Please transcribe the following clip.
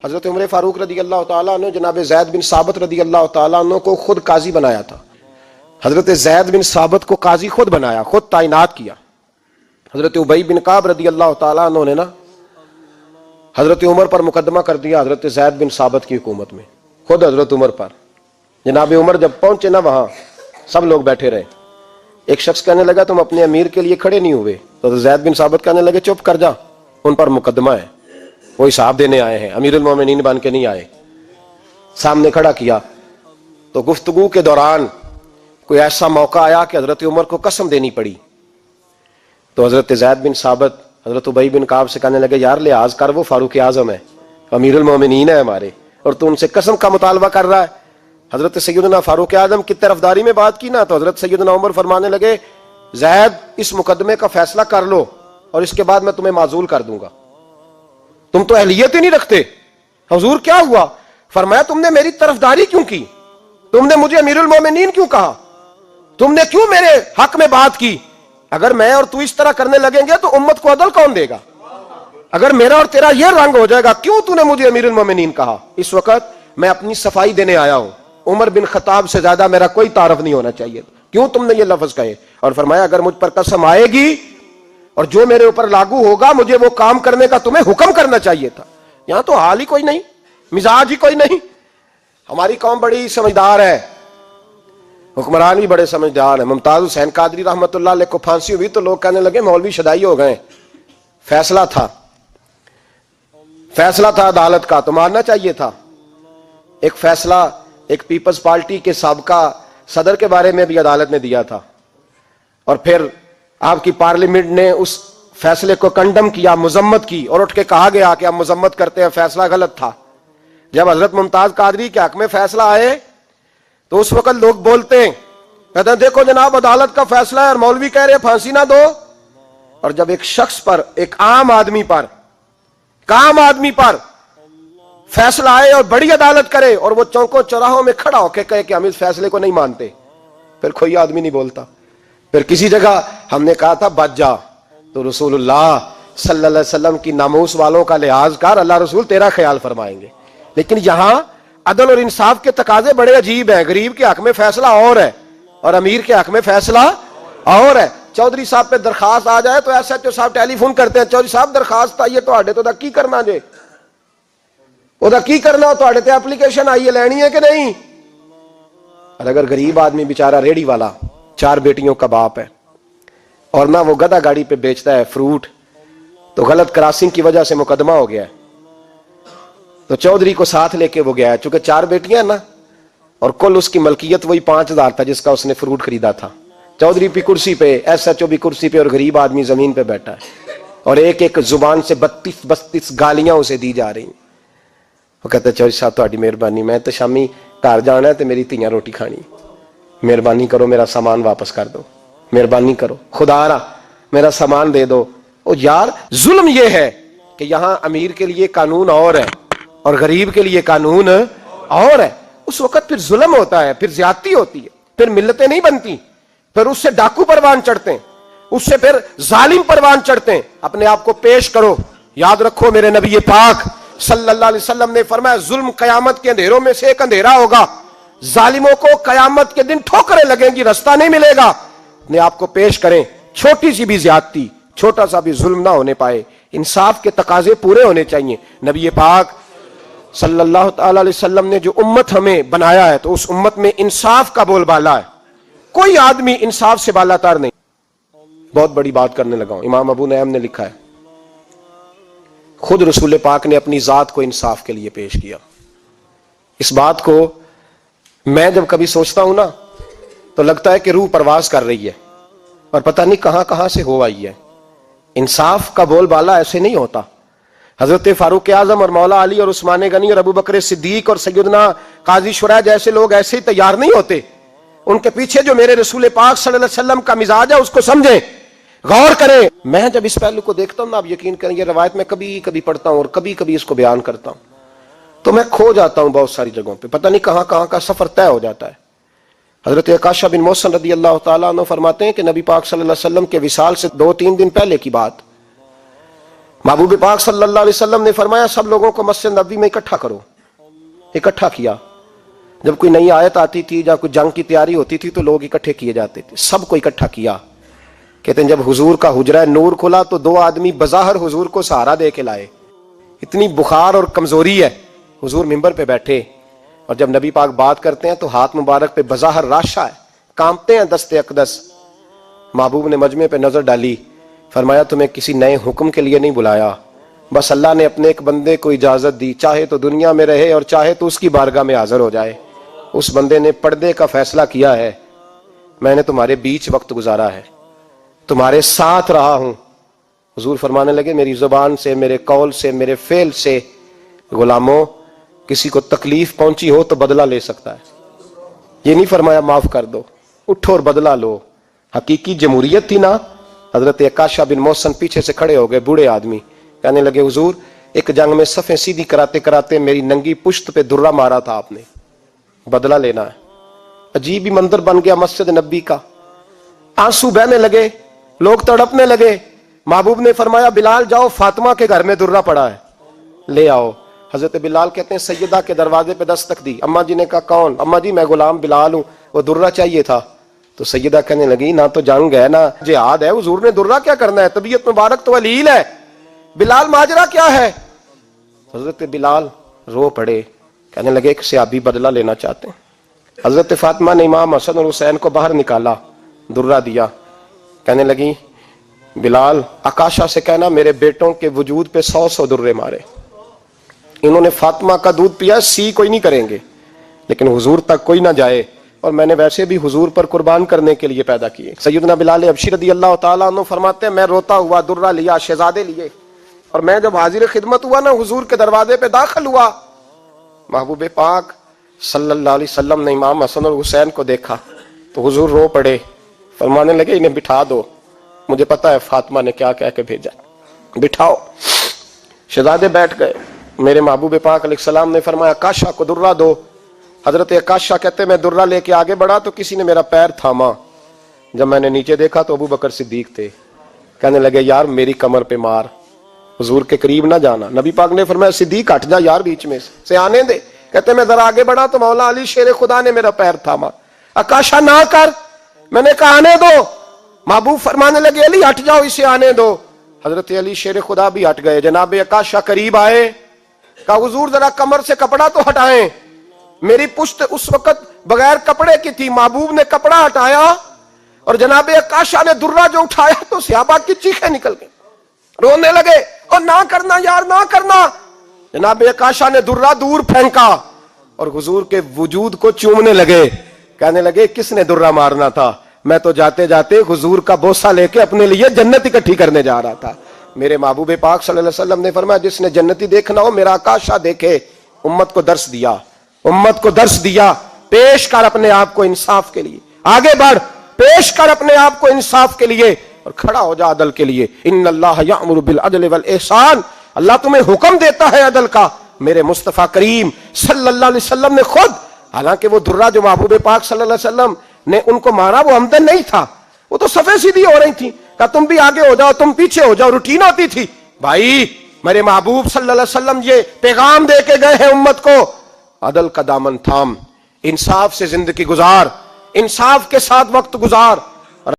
حضرت عمر فاروق رضی اللہ تعالیٰ عنہ جناب زید بن ثابت رضی اللہ تعالیٰ عنہ کو خود قاضی بنایا تھا۔ حضرت زید بن ثابت کو قاضی خود بنایا، خود تعینات کیا۔ حضرت ابی بن کعب رضی اللہ تعالیٰ عنہ نے حضرت عمر پر مقدمہ کر دیا حضرت زید بن ثابت کی حکومت میں، خود حضرت عمر پر۔ جناب عمر جب پہنچے نا وہاں سب لوگ بیٹھے رہے، ایک شخص کہنے لگا تم اپنے امیر کے لیے کھڑے نہیں ہوئے، تو زید بن ثابت کہنے لگے چپ کر جا، ان پر مقدمہ ہے، وہ حساب دینے آئے ہیں، امیر المومنین بن کے نہیں آئے۔ سامنے کھڑا کیا تو گفتگو کے دوران کوئی ایسا موقع آیا کہ حضرت عمر کو قسم دینی پڑی، تو حضرت زید بن ثابت حضرت ابی بن کعب سے کہنے لگے یار لحاظ کر، وہ فاروق اعظم ہے، امیر المومنین ہے ہمارے، اور تو ان سے قسم کا مطالبہ کر رہا ہے۔ حضرت سیدنا فاروق اعظم کی طرفداری میں بات کی نا، تو حضرت سیدنا عمر فرمانے لگے زید اس مقدمے کا فیصلہ کر لو اور اس کے بعد میں تمہیں معزول کر دوں گا، تم تو اہلیت ہی نہیں رکھتے۔ حضور کیا ہوا؟ فرمایا تم نے میری طرفداری کیوں کی، تم نے مجھے امیر المومنین کیوں کہا، تم نے کیوں میرے حق میں بات کی؟ اگر میں اور تو اس طرح کرنے لگیں گے تو امت کو عدل کون دے گا؟ اگر میرا اور تیرا یہ رنگ ہو جائے گا، کیوں تو نے مجھے امیر المومنین کہا؟ اس وقت میں اپنی صفائی دینے آیا ہوں، عمر بن خطاب سے زیادہ میرا کوئی تعارف نہیں ہونا چاہیے، کیوں تم نے یہ لفظ کہے؟ اور فرمایا اگر مجھ پر قسم آئے گی اور جو میرے اوپر لاگو ہوگا مجھے وہ کام کرنے کا تمہیں حکم کرنا چاہیے تھا۔ یہاں تو حال ہی کوئی نہیں، مزاج ہی کوئی نہیں۔ ہماری قوم بڑی سمجھدار ہے، حکمران بھی بڑے سمجھدار ہیں۔ ممتاز حسین قادری رحمۃ اللہ علیہ کو پھانسی ہوئی تو لوگ کہنے لگے مولوی شدائی ہو گئے، فیصلہ تھا عدالت کا تو ماننا چاہیے تھا۔ ایک فیصلہ ایک پیپلز پارٹی کے سابقہ صدر کے بارے میں بھی عدالت نے دیا تھا، اور پھر آپ کی پارلیمنٹ نے اس فیصلے کو کنڈم کیا، مذمت کی، اور اٹھ کے کہا گیا کہ ہم مذمت کرتے ہیں، فیصلہ غلط تھا۔ جب حضرت ممتاز قادری کے حق میں فیصلہ آئے تو اس وقت لوگ بولتے ہیں، کہتے ہیں دیکھو جناب عدالت کا فیصلہ ہے اور مولوی کہہ رہے ہیں پھانسی نہ دو۔ اور جب ایک شخص پر، ایک عام آدمی پر فیصلہ آئے اور بڑی عدالت کرے اور وہ چوکوں چوراہوں میں کھڑا ہو کے کہے کہ ہم اس فیصلے کو نہیں مانتے، پھر کوئی آدمی نہیں بولتا۔ پھر کسی جگہ ہم نے کہا تھا بچ جا، تو رسول اللہ صلی اللہ علیہ وسلم کی ناموس والوں کا لحاظ کر، اللہ رسول تیرا خیال فرمائیں گے۔ لیکن یہاں عدل اور انصاف کے تقاضے بڑے عجیب ہیں، غریب کے حق میں فیصلہ اور ہے اور امیر کے حق میں فیصلہ اور ہے۔ چودھری صاحب پہ درخواست آ جائے تو ایس ایچ او صاحب ٹیلی فون کرتے ہیں، چودھری صاحب درخواست آئی ہے تواڈے تو کی کرنا جے، وہ کی کرنا تواڈے تے اپلیکیشن آئی ہے، لینی ہے کہ نہیں؟ اور اگر غریب آدمی بیچارہ ریڑھی والا 4 بیٹیوں کا باپ ہے اور نہ وہ گدھا گاڑی پہ بیچتا ہے فروٹ، تو غلط کراسنگ کی وجہ سے مقدمہ ہو گیا ہے، تو چودھری کو ساتھ لے کے وہ گیا ہے، چونکہ 4 بیٹیاں نا، اور کل اس کی ملکیت وہی 5000 تھا جس کا اس نے فروٹ خریدا تھا۔ چودھری بھی کرسی پہ، ایس ایچ او بھی کرسی پہ، اور غریب آدمی زمین پہ بیٹھا ہے، اور ایک ایک زبان سے 32 گالیاں اسے دی جا رہی ہیں۔ وہ کہتا ہے چودھری صاحب تہاڈی مہربانی، میں تو شامی گھر جانا ہے تو میری تیاں روٹی کھانی، مہربانی کرو میرا سامان واپس کر دو، مہربانی کرو خدا را میرا سامان دے دو۔ او یار ظلم یہ ہے کہ یہاں امیر کے لیے قانون اور ہے اور غریب کے لیے قانون اور ہے۔ اس وقت پھر ظلم ہوتا ہے، پھر زیادتی ہوتی ہے، پھر ملتیں نہیں بنتی، پھر اس سے ڈاکو پروان چڑھتے ہیں، اس سے پھر ظالم پروان چڑھتے ہیں۔ اپنے آپ کو پیش کرو، یاد رکھو میرے نبی پاک صلی اللہ علیہ وسلم نے فرمایا ظلم قیامت کے اندھیروں میں سے ایک اندھیرا ہوگا، ظالموں کو قیامت کے دن ٹھوکریں لگیں گی، رستہ نہیں ملے گا۔ اپنے آپ کو پیش کریں، چھوٹی سی بھی زیادتی، چھوٹا سا بھی ظلم نہ ہونے پائے، انصاف کے تقاضے پورے ہونے چاہیے۔ نبی پاک صلی اللہ تعالی علیہ وسلم نے جو امت ہمیں بنایا ہے تو اس امت میں انصاف کا بول بالا ہے، کوئی آدمی انصاف سے بالا تر نہیں۔ بہت بڑی بات کرنے لگا ہوں، امام ابو نعیم نے لکھا ہے خود رسول پاک نے اپنی ذات کو انصاف کے لیے پیش کیا۔ اس بات کو میں جب کبھی سوچتا ہوں نا تو لگتا ہے کہ روح پرواز کر رہی ہے اور پتہ نہیں کہاں کہاں سے ہو آئی ہے۔ انصاف کا بول بالا ایسے نہیں ہوتا۔ حضرت فاروق اعظم اور مولا علی اور عثمان غنی اور ابو بکر صدیق اور سیدنا قاضی شریح جیسے لوگ ایسے ہی تیار نہیں ہوتے، ان کے پیچھے جو میرے رسول پاک صلی اللہ علیہ وسلم کا مزاج ہے اس کو سمجھیں، غور کریں۔ میں جب اس پہلو کو دیکھتا ہوں نا، آپ یقین کریں یہ روایت میں کبھی کبھی پڑھتا ہوں اور کبھی کبھی اس کو بیان کرتا ہوں تو میں کھو جاتا ہوں بہت ساری جگہوں پہ، پتہ نہیں کہاں کہاں کا سفر طے ہو جاتا ہے۔ حضرت عکاشہ بن محصن رضی اللہ تعالیٰ عنہ فرماتے ہیں کہ نبی پاک صلی اللہ علیہ وسلم کے وصال سے 2-3 دن پہلے کی بات، محبوب پاک صلی اللہ علیہ وسلم نے فرمایا سب لوگوں کو مسجد نبوی میں اکٹھا کرو. اکٹھا کیا. جب کوئی نئی آیت آتی تھی یا کوئی جنگ کی تیاری ہوتی تھی تو لوگ اکٹھے کیے جاتے تھے. سب کو اکٹھا کیا. کہتے ہیں جب حضور کا حجرہ نور کھلا تو دو آدمی بظاہر حضور کو سہارا دے کے لائے. اتنی بخار اور کمزوری ہے. حضور منبر پہ بیٹھے اور جب نبی پاک بات کرتے ہیں تو ہاتھ مبارک پہ بظاہر راشا ہے, کانپتے ہیں دست اقدس. محبوب نے مجمع پہ نظر ڈالی, فرمایا تمہیں کسی نئے حکم کے لیے نہیں بلایا, بس اللہ نے اپنے ایک بندے کو اجازت دی, چاہے تو دنیا میں رہے اور چاہے تو اس کی بارگاہ میں حاضر ہو جائے. اس بندے نے پردے کا فیصلہ کیا ہے, میں نے تمہارے بیچ وقت گزارا ہے, تمہارے ساتھ رہا ہوں. حضور فرمانے لگے میری زبان سے, میرے قول سے, میرے فعل سے غلاموں کسی کو تکلیف پہنچی ہو تو بدلہ لے سکتا ہے. یہ نہیں فرمایا معاف کر دو, اٹھو اور بدلہ لو. حقیقی جمہوریت تھی نا. حضرت عکاشہ بن محسن پیچھے سے کھڑے ہو گئے, بوڑھے آدمی, کہنے لگے حضور ایک جنگ میں صفیں سیدھی کراتے کراتے میری ننگی پشت پہ درہ مارا تھا آپ نے, بدلہ لینا ہے. عجیب ہی منظر بن گیا مسجد نبی کا. آنسو بہنے لگے, لوگ تڑپنے لگے. محبوب نے فرمایا بلال جاؤ, فاطمہ کے گھر میں درہ پڑا ہے, لے آؤ. حضرت بلال کہتے ہیں سیدہ کے دروازے پہ دستک دی. اماں جی نے کہا کون؟ اماں جی میں غلام بلال ہوں, وہ درہ چاہیے تھا. تو سیدہ کہنے لگی نہ تو جنگ ہے نہ جہاد ہے, حضور نے درہ کیا کرنا ہے, طبیعت مبارک تو علیل ہے. بلال ماجرا کیا ہے؟ حضرت بلال رو پڑے, کہنے لگے ایک صحابی بدلہ لینا چاہتے ہیں. حضرت فاطمہ نے امام حسن اور حسین کو باہر نکالا, درہ دیا. کہنے لگی بلال عکاشہ سے کہنا میرے بیٹوں کے وجود پہ 100 درے مارے. انہوں نے فاطمہ کا دودھ پیا, سی کوئی نہیں کریں گے, لیکن حضور تک کوئی نہ جائے, اور میں نے ویسے بھی حضور پر قربان کرنے کے لیے پیدا کیے. سیدنا بلال حبشی رضی اللہ تعالیٰ عنہ فرماتے ہیں میں روتا ہوا درہ لیا, شہزادے لیے, اور میں جب حاضر خدمت ہوا نا حضور کے دروازے پہ داخل ہوا, محبوب پاک صلی اللہ علیہ وسلم نے امام حسن اور حسین کو دیکھا تو حضور رو پڑے, فرمانے لگے انہیں بٹھا دو, مجھے پتا ہے فاطمہ نے کیا کہہ کے بھیجا, بٹھاؤ. شہزادے بیٹھ گئے. میرے محبوب پاک علیہ السلام نے فرمایا عکاشہ کو درہ دو. حضرت عکاشہ کہتے میں درہ لے کے آگے بڑھا تو کسی نے میرا پیر تھاما. جب میں نے نیچے دیکھا تو ابو بکر صدیق تھے. کہنے لگے یار میری کمر پہ مار, حضور کے قریب نہ جانا. نبی پاک نے فرمایا صدیق ہٹ جا یار بیچ میں سے آنے دے. کہتے میں ذرا آگے بڑھا تو مولا علی شیر خدا نے میرا پیر تھاما. عکاشہ نہ کر, میں نے کہا آنے دو. محبوب فرمانے لگے علی ہٹ جاؤ, اسے آنے دو. حضرت علی شیر خدا بھی ہٹ گئے. جناب عکاشہ قریب آئے, کہا حضور ذرا کمر سے کپڑا تو ہٹائیں, میری پشت اس وقت بغیر کپڑے کی تھی. محبوب نے کپڑا ہٹایا اور جناب عکاشہ نے درہ جو اٹھایا تو صحابہ کی چیخیں نکل گئی, رونے لگے اور نہ کرنا یار نہ کرنا. جناب عکاشہ نے درہ دور پھینکا اور حضور کے وجود کو چومنے لگے. کہنے لگے کس نے درہ مارنا تھا, میں تو جاتے جاتے حضور کا بوسہ لے کے اپنے لیے جنت اکٹھی کرنے جا رہا تھا. میرے محبوب پاک صلی اللہ علیہ وسلم نے فرمایا جس نے جنتی دیکھنا ہو میرا عکاشہ دیکھے. امت کو درس دیا, امت کو درس دیا. پیش کر اپنے آپ کو انصاف کے لیے, آگے بڑھ, پیش کر اپنے آپ کو انصاف کے لیے اور کھڑا ہو جا عدل کے لیے. ان اللہ یأمر بالعدل والاحسان, اللہ تمہیں حکم دیتا ہے عدل کا. میرے مصطفیٰ کریم صلی اللہ علیہ وسلم نے خود, حالانکہ وہ درہ جو محبوب پاک صلی اللہ علیہ وسلم نے ان کو مارا وہ عمدن نہیں تھا, وہ تو صفیں سیدھی ہو رہی تھی. کہا تم بھی آگے ہو جاؤ, تم پیچھے ہو جاؤ, روٹین ہوتی تھی. بھائی میرے محبوب صلی اللہ علیہ وسلم یہ پیغام دے کے گئے ہیں امت کو, عدل کا دامن تھام, انصاف سے زندگی گزار, انصاف کے ساتھ وقت گزار.